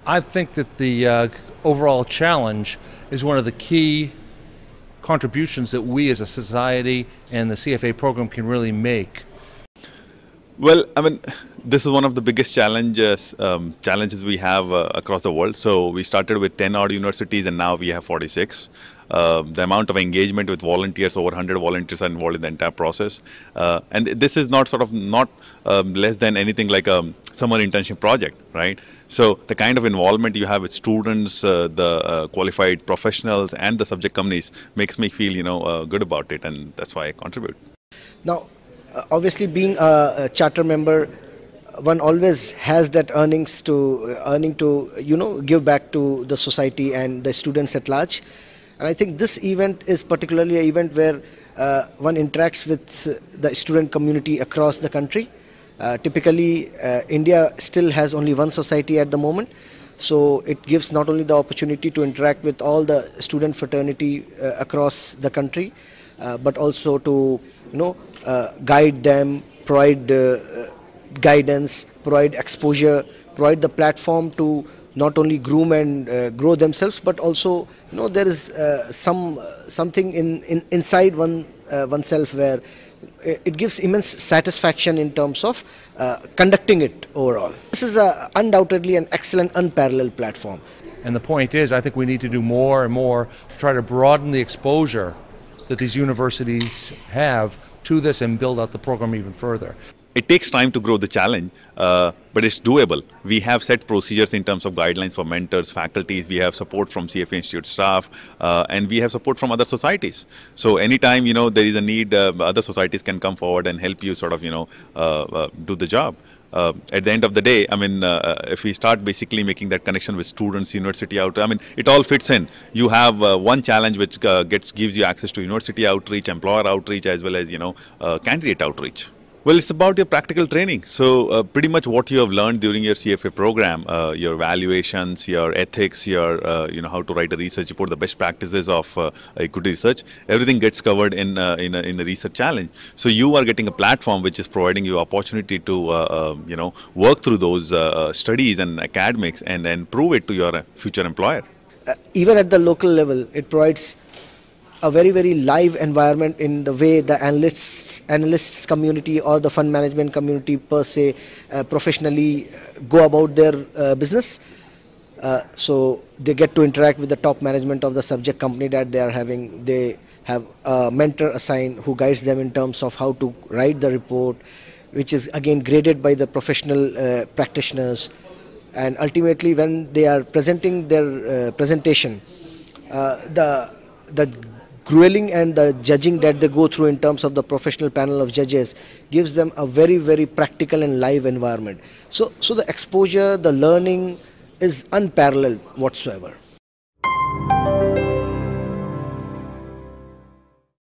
I think that the overall challenge is one of the key contributions that we as a society and the CFA program can really make. Well, I mean, this is one of the biggest challenges we have across the world. So we started with 10 odd universities and now we have 46. The amount of engagement with volunteers, over 100 volunteers are involved in the entire process. And this is not less than anything like a summer internship project, right? So the kind of involvement you have with students, the qualified professionals and the subject companies makes me feel, good about it, and that's why I contribute. Now, obviously being a charter member, one always has that earning to give back to the society and the students at large. And I think this event is particularly an event where one interacts with the student community across the country. Typically, India still has only one society at the moment, so it gives not only the opportunity to interact with all the student fraternity across the country, but also to guide them, provide guidance, provide exposure, provide the platform to not only groom and grow themselves, but also there is something inside oneself where it gives immense satisfaction in terms of conducting it overall. This is undoubtedly an excellent, unparalleled platform. And the point is, I think we need to do more and more to try to broaden the exposure that these universities have to this and build out the program even further. It takes time to grow the challenge, but it's doable. We have set procedures in terms of guidelines for mentors, faculties. We have support from CFA Institute staff, and we have support from other societies. So anytime there is a need, other societies can come forward and help you do the job. At the end of the day, I mean, if we start basically making that connection with students, university outreach, I mean, it all fits in. You have one challenge which gives you access to university outreach, employer outreach, as well as candidate outreach. Well, it's about your practical training. So pretty much what you have learned during your CFA program, your valuations, your ethics, your how to write a research report, the best practices of equity research, everything gets covered in the research challenge. So you are getting a platform which is providing you opportunity to work through those studies and academics and then prove it to your future employer. Even at the local level, it provides a very, very live environment in the way the analysts community or the fund management community per se professionally go about their business. So they get to interact with the top management of the subject company that they are having. They have a mentor assigned who guides them in terms of how to write the report, which is again graded by the professional practitioners. And ultimately, when they are presenting their presentation, the grueling and the judging that they go through in terms of the professional panel of judges gives them a very, very practical and live environment. So the exposure, the learning is unparalleled whatsoever.